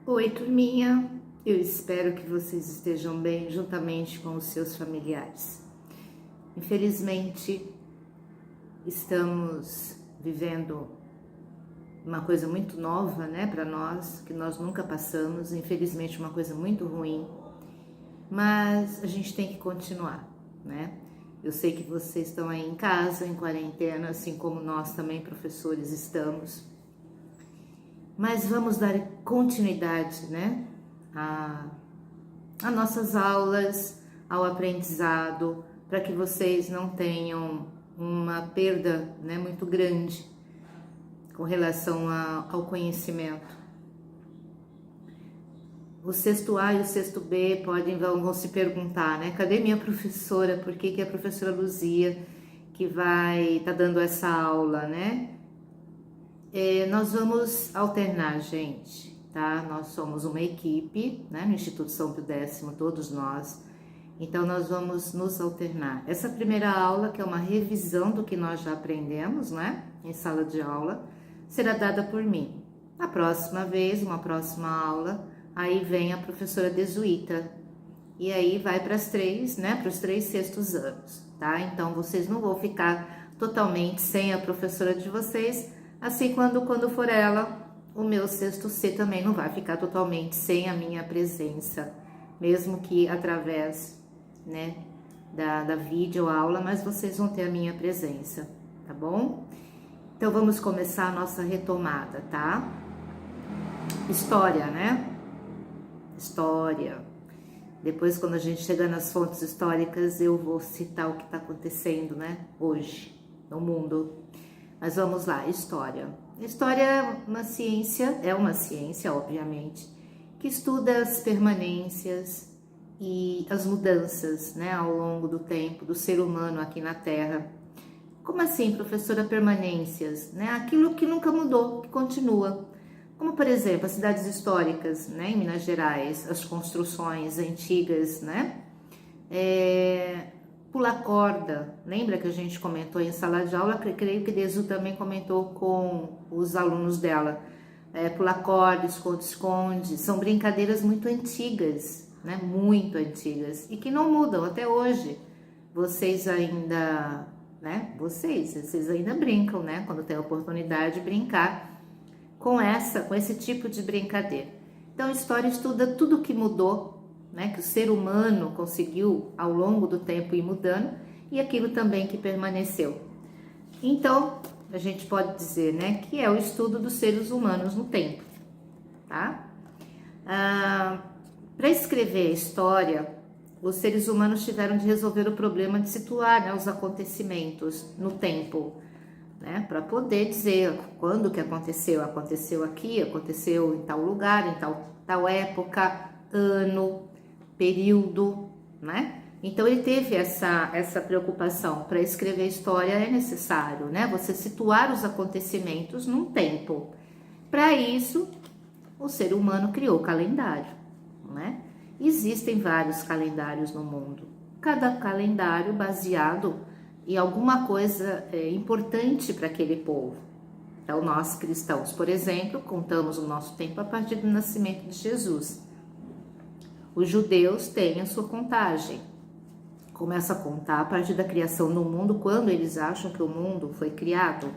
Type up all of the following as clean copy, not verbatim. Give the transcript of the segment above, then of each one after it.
Oi, turminha. Eu espero que vocês estejam bem juntamente com os seus familiares. Infelizmente, estamos vivendo uma coisa muito nova, né, para nós, que nós nunca passamos. Infelizmente, uma coisa muito ruim. Mas a gente tem que continuar, né? Eu sei que vocês estão aí em casa, em quarentena, assim como nós também, professores, estamos. Mas vamos dar continuidade, né, a nossas aulas, ao aprendizado, para que vocês não tenham uma perda, né, muito grande com relação ao conhecimento. O sexto A e o sexto B vão se perguntar, né? Cadê minha professora? Por que é a professora Luzia que vai estar dando essa aula, né? Nós vamos alternar, gente, tá? Nós somos uma equipe, né? No Instituto São Pio X, todos nós. Então, nós vamos nos alternar. Essa primeira aula, que é uma revisão do que nós já aprendemos, né? Em sala de aula, será dada por mim. Na próxima vez, uma próxima aula, aí vem a professora Desuíta. E aí vai para as três, né? Para os 3 sextos anos, tá? Então, vocês não vão ficar totalmente sem a professora de vocês. Assim, quando for ela, o meu sexto C também não vai ficar totalmente sem a minha presença, mesmo que através, né, da videoaula, mas vocês vão ter a minha presença, tá bom? Então, vamos começar a nossa retomada, tá? História, né? História. Depois, quando a gente chegar nas fontes históricas, eu vou citar o que está acontecendo, né, hoje, no mundo. Mas vamos lá, história. História é uma ciência, obviamente, que estuda as permanências e as mudanças, né, ao longo do tempo do ser humano aqui na Terra. Como assim, professora, permanências? Né? Aquilo que nunca mudou, que continua. Como, por exemplo, as cidades históricas, né, em Minas Gerais, as construções antigas, né? Pular corda, lembra que a gente comentou em sala de aula? Creio que Desu também comentou com os alunos dela. Pular corda, esconde-esconde, são brincadeiras muito antigas, né? Muito antigas e que não mudam até hoje. Vocês ainda, né? Vocês ainda brincam, né? Quando tem a oportunidade de brincar com esse tipo de brincadeira. Então, a história estuda tudo que mudou, né, que o ser humano conseguiu ao longo do tempo ir mudando e aquilo também que permaneceu. Então, a gente pode dizer, né, que é o estudo dos seres humanos no tempo, tá? Para escrever a história, os seres humanos tiveram de resolver o problema de situar, né, os acontecimentos no tempo, né, para poder dizer quando que aconteceu aqui, aconteceu em tal lugar, em tal época, ano, período, né? Então ele teve essa preocupação. Para escrever história é necessário, né? Você situar os acontecimentos num tempo. Para isso, o ser humano criou o calendário, né? Existem vários calendários no mundo. Cada calendário baseado em alguma coisa importante para aquele povo. Então, nós cristãos, por exemplo, contamos o nosso tempo a partir do nascimento de Jesus. Os judeus têm a sua contagem. Começa a contar a partir da criação do mundo, quando eles acham que o mundo foi criado.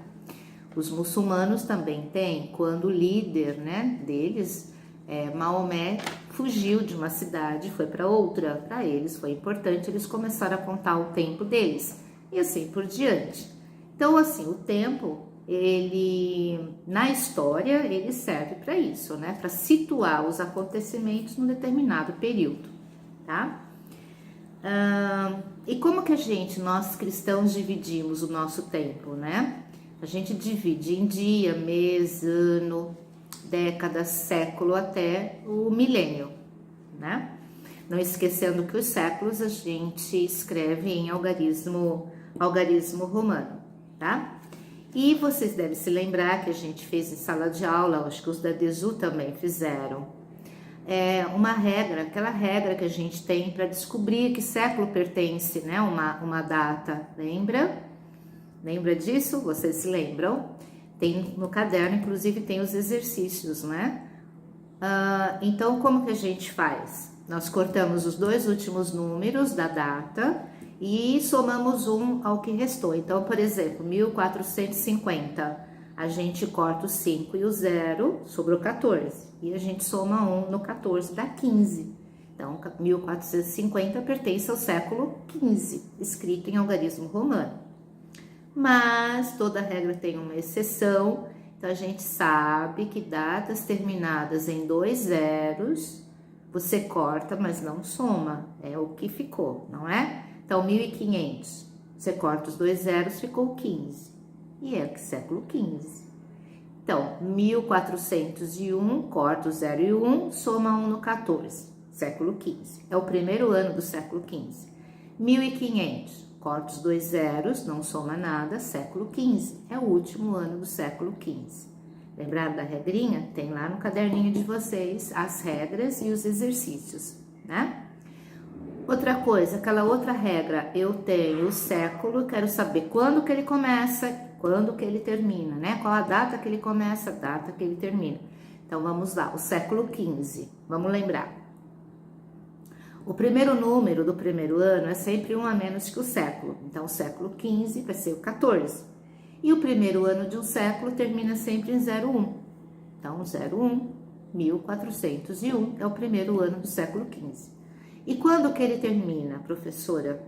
Os muçulmanos também têm, quando o líder, né, deles, Maomé, fugiu de uma cidade e foi para outra. Para eles foi importante, eles começaram a contar o tempo deles. E assim por diante. Então, assim, o tempo, na história, ele serve para isso, né? Para situar os acontecimentos num determinado período, tá? E como que nós cristãos, dividimos o nosso tempo, né? A gente divide em dia, mês, ano, década, século, até o milênio, né? Não esquecendo que os séculos a gente escreve em algarismo romano, tá? E vocês devem se lembrar que a gente fez em sala de aula, acho que os da Desu também fizeram, uma regra, aquela regra que a gente tem para descobrir que século pertence, né, uma data, lembra? Lembra disso? Vocês se lembram? Tem no caderno, inclusive tem os exercícios, né? Então, como que a gente faz? Nós cortamos os dois últimos números da data e somamos um ao que restou. Então, por exemplo, 1450, a gente corta o 5 e o 0, sobrou 14. E a gente soma 1 no 14, dá 15. Então, 1450 pertence ao século XV, escrito em algarismo romano. Mas toda regra tem uma exceção. Então, a gente sabe que datas terminadas em 2 zeros, você corta, mas não soma. É o que ficou, não é? Então, 1500, você corta os 2 zeros, ficou 15. E é século XV. Então, 1401, corta o 0 e o 1, soma 1 no 14, século XV. É o primeiro ano do século XV. 1500, corta os 2 zeros, não soma nada, século XV. É o último ano do século XV. Lembraram da regrinha? Tem lá no caderninho de vocês as regras e os exercícios, né? Outra coisa, aquela outra regra, eu tenho o século, quero saber quando que ele começa, quando que ele termina, né? Qual a data que ele começa, a data que ele termina. Então, vamos lá, o século XV, vamos lembrar. O primeiro número do primeiro ano é sempre um a menos que o século. Então, o século XV vai ser o 14. E o primeiro ano de um século termina sempre em 01. Então, 01, 1401 é o primeiro ano do século XV. E quando que ele termina, professora?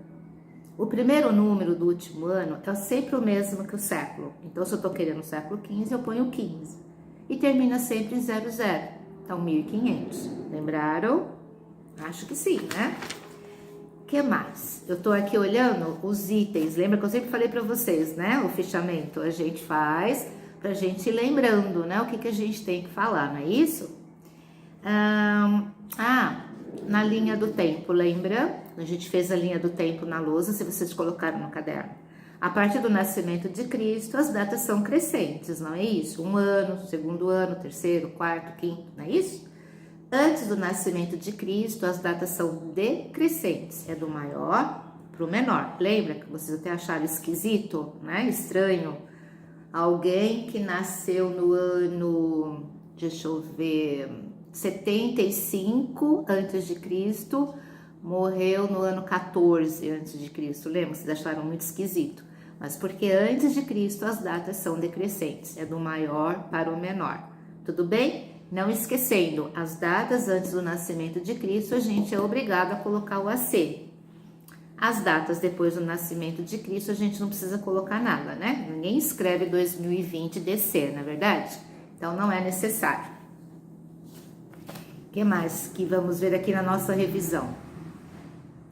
O primeiro número do último ano é sempre o mesmo que o século. Então, se eu estou querendo o século XV, eu ponho 15. E termina sempre em 00. Então, 1500. Lembraram? Acho que sim, né? O que mais? Eu estou aqui olhando os itens. Lembra que eu sempre falei para vocês, né? O fichamento a gente faz para a gente ir lembrando, né? O que a gente tem que falar, não é isso? Na linha do tempo, lembra? A gente fez a linha do tempo na lousa, se vocês colocaram no caderno. A partir do nascimento de Cristo, as datas são crescentes, não é isso? Um ano, segundo ano, terceiro, quarto, quinto, não é isso? Antes do nascimento de Cristo, as datas são decrescentes, é do maior para o menor. Lembra que vocês até acharam esquisito, né? Estranho? Alguém que nasceu no ano, deixa eu ver, 75 antes de Cristo, morreu no ano 14 antes de Cristo. Lembra? Vocês acharam muito esquisito. Mas porque antes de Cristo as datas são decrescentes, é do maior para o menor. Tudo bem? Não esquecendo, as datas antes do nascimento de Cristo, a gente é obrigado a colocar o AC. As datas depois do nascimento de Cristo, a gente não precisa colocar nada, né? Ninguém escreve 2020 DC, não é verdade? Então, não é necessário. O que mais que vamos ver aqui na nossa revisão?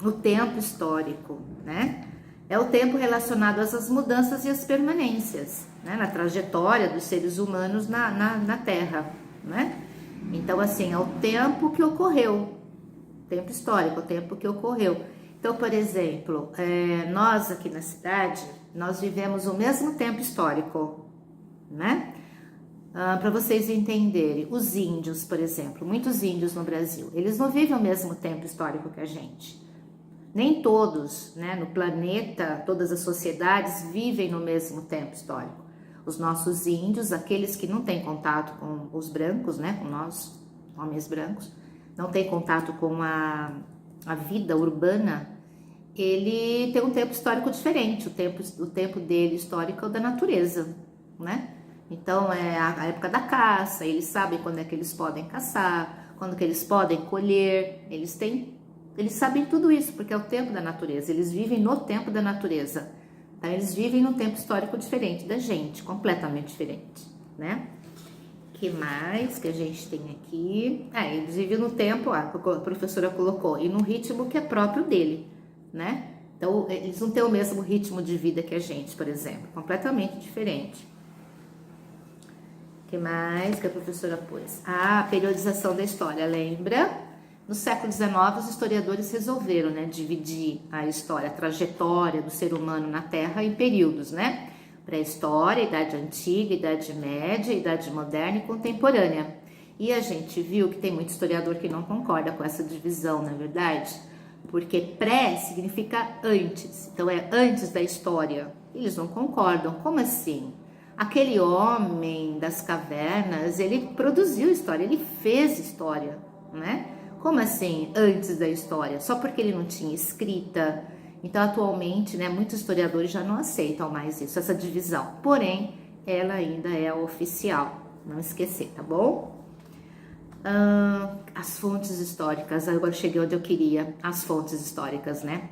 O tempo histórico, né? É o tempo relacionado a essas mudanças e as permanências, né? Na trajetória dos seres humanos na Terra, né? Então, assim, é o tempo que ocorreu, tempo histórico, o tempo que ocorreu. Então, por exemplo, nós aqui na cidade, nós vivemos o mesmo tempo histórico, né? Para vocês entenderem, os índios, por exemplo, muitos índios no Brasil, eles não vivem o mesmo tempo histórico que a gente. Nem todos, né, no planeta, todas as sociedades vivem no mesmo tempo histórico. Os nossos índios, aqueles que não têm contato com os brancos, né, com nós, homens brancos, não têm contato com a vida urbana, ele tem um tempo histórico diferente. O tempo dele histórico é o da natureza, né? Então, é a época da caça, eles sabem quando é que eles podem caçar, quando que eles podem colher, eles sabem tudo isso, porque é o tempo da natureza, eles vivem no tempo da natureza. Tá? Eles vivem num tempo histórico diferente da gente, completamente diferente, né? O que mais que a gente tem aqui? Eles vivem no tempo, a professora colocou, e no ritmo que é próprio dele, né? Então, eles não têm o mesmo ritmo de vida que a gente, por exemplo, completamente diferente. O que mais que a professora pôs? A periodização da história, lembra? No século XIX, os historiadores resolveram, né, dividir a história, a trajetória do ser humano na Terra em períodos, né? Pré-história, Idade Antiga, Idade Média, Idade Moderna e Contemporânea. E a gente viu que tem muito historiador que não concorda com essa divisão, não é verdade? Porque pré significa antes, então é antes da história. Eles não concordam. Como assim? Aquele homem das cavernas, ele produziu história, ele fez história, né? Como assim, antes da história? Só porque ele não tinha escrita. Então, atualmente, né, muitos historiadores já não aceitam mais isso, essa divisão. Porém, ela ainda é oficial. Não esquecer, tá bom? As fontes históricas, agora cheguei onde eu queria, as fontes históricas, né?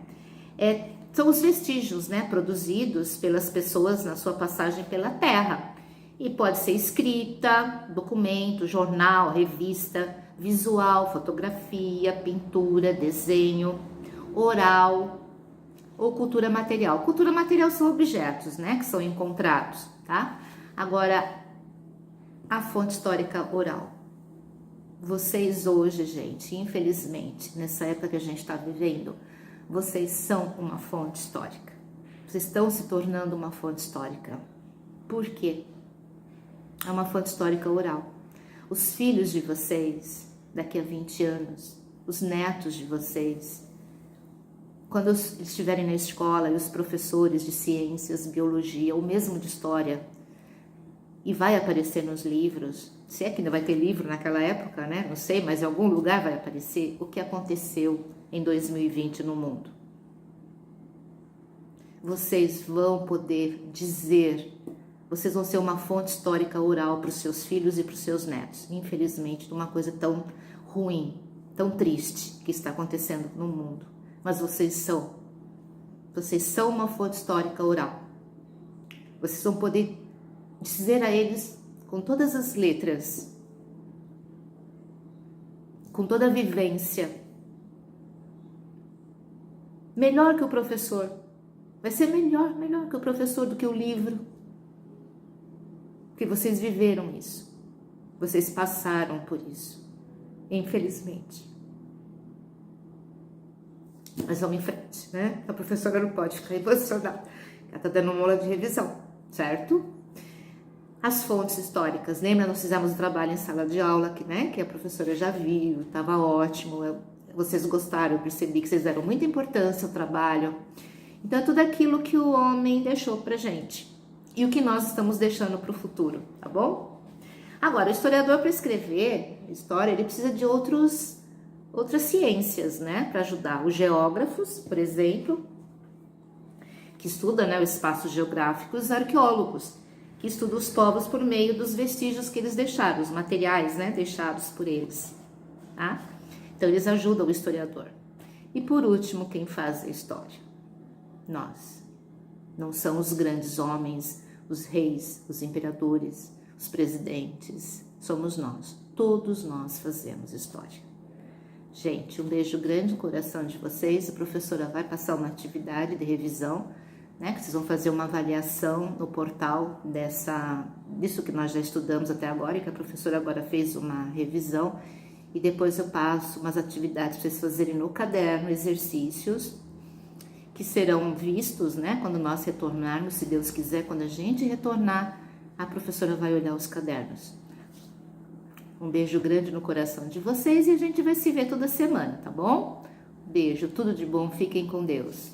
São os vestígios, né, produzidos pelas pessoas na sua passagem pela Terra. E pode ser escrita, documento, jornal, revista, visual, fotografia, pintura, desenho, oral ou cultura material. Cultura material são objetos, né, que são encontrados, tá? Agora, a fonte histórica oral. Vocês hoje, gente, infelizmente, nessa época que a gente está vivendo, vocês são uma fonte histórica. Vocês estão se tornando uma fonte histórica. Por quê? É uma fonte histórica oral. Os filhos de vocês, daqui a 20 anos, os netos de vocês, quando eles estiverem na escola e os professores de ciências, biologia ou mesmo de história, e vai aparecer nos livros, se é que ainda vai ter livro naquela época, né? Não sei, mas em algum lugar vai aparecer o que aconteceu em 2020 no mundo. Vocês vão poder dizer, vocês vão ser uma fonte histórica oral para os seus filhos e para os seus netos. Infelizmente, de uma coisa tão ruim, tão triste que está acontecendo no mundo. Mas vocês são uma fonte histórica oral. Vocês vão poder dizer a eles com todas as letras, com toda a vivência, melhor que o professor, vai ser melhor que o professor, do que o livro, porque vocês viveram isso, vocês passaram por isso, infelizmente. Mas vamos em frente, né? A professora não pode ficar emocionada, ela está dando uma aula de revisão, certo? As fontes históricas, lembra? Nós fizemos um trabalho em sala de aula, que a professora já viu, estava ótimo, vocês gostaram, eu percebi que vocês deram muita importância ao trabalho. Então, é tudo aquilo que o homem deixou pra gente e o que nós estamos deixando para o futuro, tá bom? Agora, o historiador, para escrever história, ele precisa de outras ciências, né, para ajudar. Os geógrafos, por exemplo, que estudam, né, o espaço geográfico, os arqueólogos, que estuda os povos por meio dos vestígios que eles deixaram, os materiais, né, deixados por eles, tá? Então, eles ajudam o historiador. E por último, quem faz a história? Nós. Não são os grandes homens, os reis, os imperadores, os presidentes. Somos nós. Todos nós fazemos história. Gente, um beijo grande no coração de vocês. A professora vai passar uma atividade de revisão, né, que vocês vão fazer uma avaliação no portal disso que nós já estudamos até agora, e que a professora agora fez uma revisão, e depois eu passo umas atividades para vocês fazerem no caderno, exercícios que serão vistos, né, quando nós retornarmos, se Deus quiser. Quando a gente retornar, a professora vai olhar os cadernos. Um beijo grande no coração de vocês e a gente vai se ver toda semana, tá bom? Beijo, tudo de bom, fiquem com Deus.